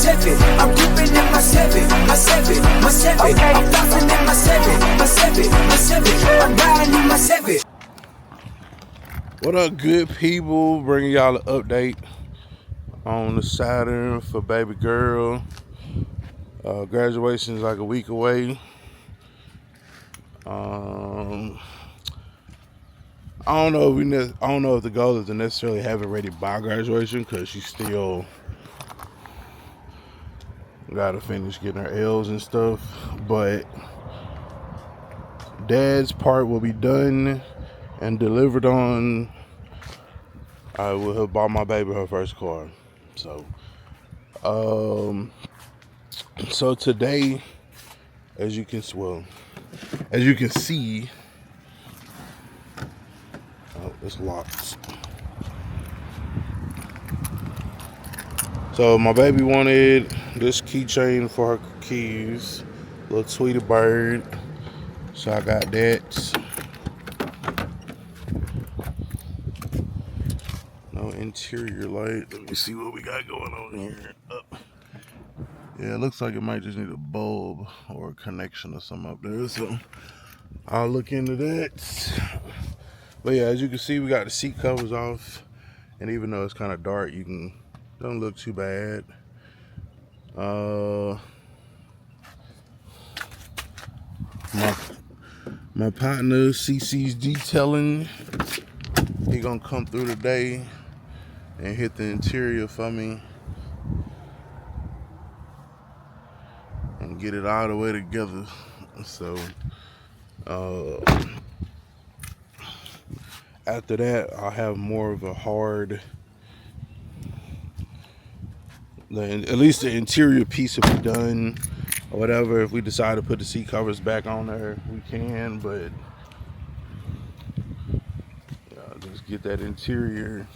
Chevy. I'm ripping in my Chevy, my Chevy, my Chevy. Okay. I'm flossing in my Chevy, my Chevy, my Chevy. I'm riding in my Chevy. What up, good people? Bringing y'all an update on the Saturn for baby girl. Graduation is like a week away. I don't know if the goal is to necessarily have it ready by graduation, because she still gotta finish getting her L's and stuff. But dad's part will be done and delivered on. I will have bought my baby her first car. So today, as you can see, oh, it's locked. So my baby wanted this keychain for her keys, little Tweety bird. So I got that. No interior light. Let me see what we got going on here. Yeah, it looks like it might just need a bulb or a connection or something up there. So I'll look into that. But yeah, as you can see, we got the seat covers off, and even though it's kind of dark, don't look too bad. My partner CC's detailing. He gonna come through today and hit the interior for me and get it all the way together. So after that, I'll have more of a hard, at least the interior piece will be done or whatever. If we decide to put the seat covers back on there, we can, but just get that interior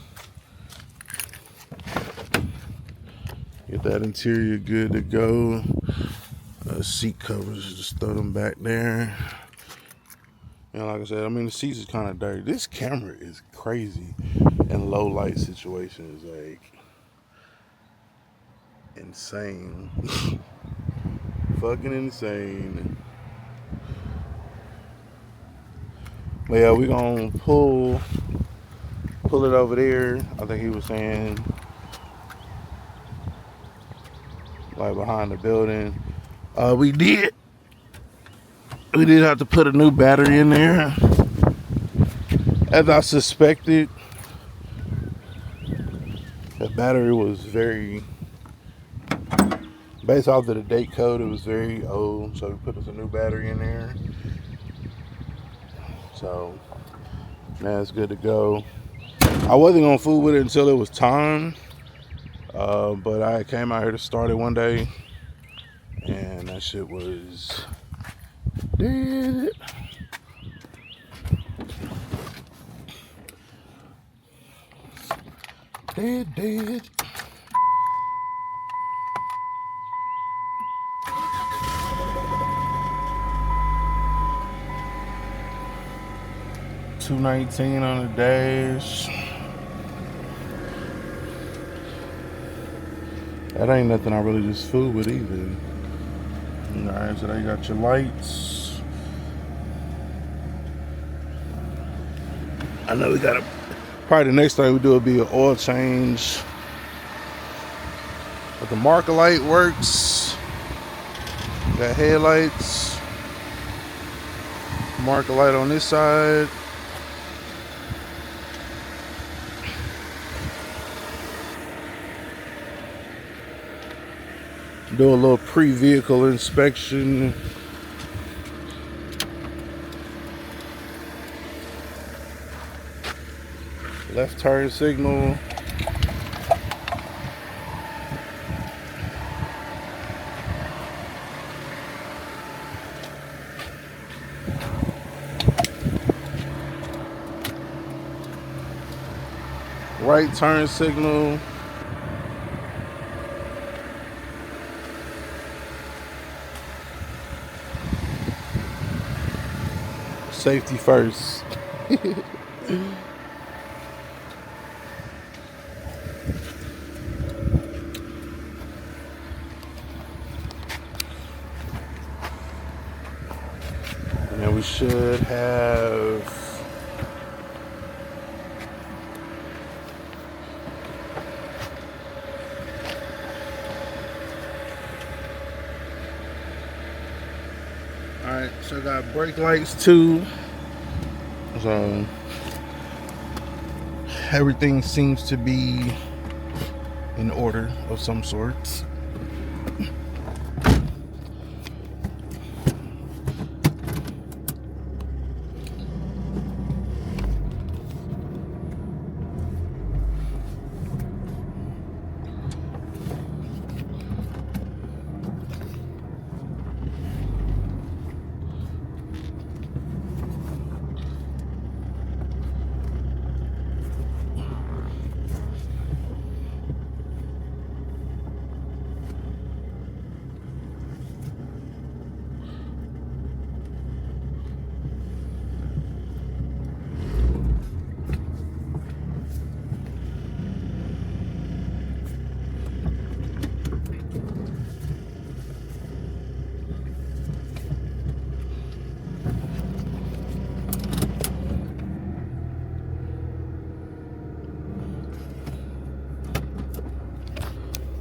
good to go. Seat covers, just throw them back there. And like I said, I mean, the seats is kind of dirty. This camera is crazy in low light situations, like insane. Fucking insane. But yeah, we gonna pull it over there. I think he was saying like behind the building. We did have to put a new battery in there. As I suspected, the battery was very, based off of the date code, it was very old. So we put us a new battery in there. So now it's good to go. I wasn't gonna fool with it until it was time. But I came out here to start it one day, and that shit was dead. Dead. $219 on the dash. That ain't nothing I really just fool with either. Alright, so there you got your lights. I know we gotta, probably the next thing we do will be an oil change. But the marker light works. Got headlights. Marker light on this side. Do a little pre-vehicle inspection. Left turn signal. Right turn signal. Safety first. we should have all right, so I got brake lights too. So everything seems to be in order of some sorts.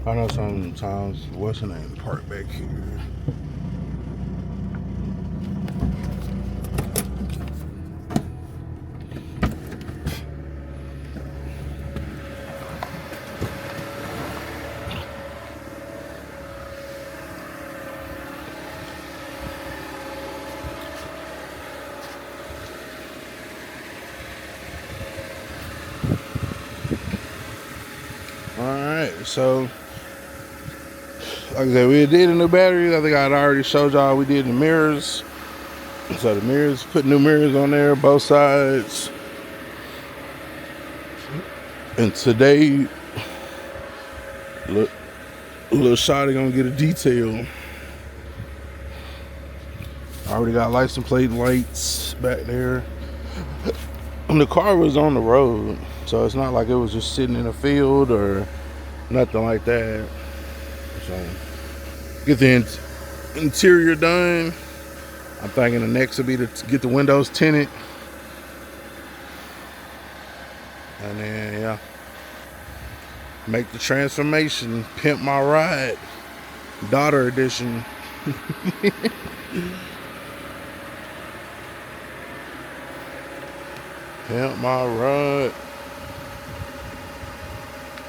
I know sometimes what's the name park back here. Alright, so like I said, we did the new batteries. I think I'd already showed y'all we did the mirrors. So the mirrors, put new mirrors on there, both sides. And today, little shotty gonna get a detail. I already got license plate lights back there. And the car was on the road, so it's not like it was just sitting in a field or nothing like that. So get the interior done. I'm thinking the next will be to get the windows tinted. And then, yeah, make the transformation, pimp my ride, daughter edition. Pimp my ride.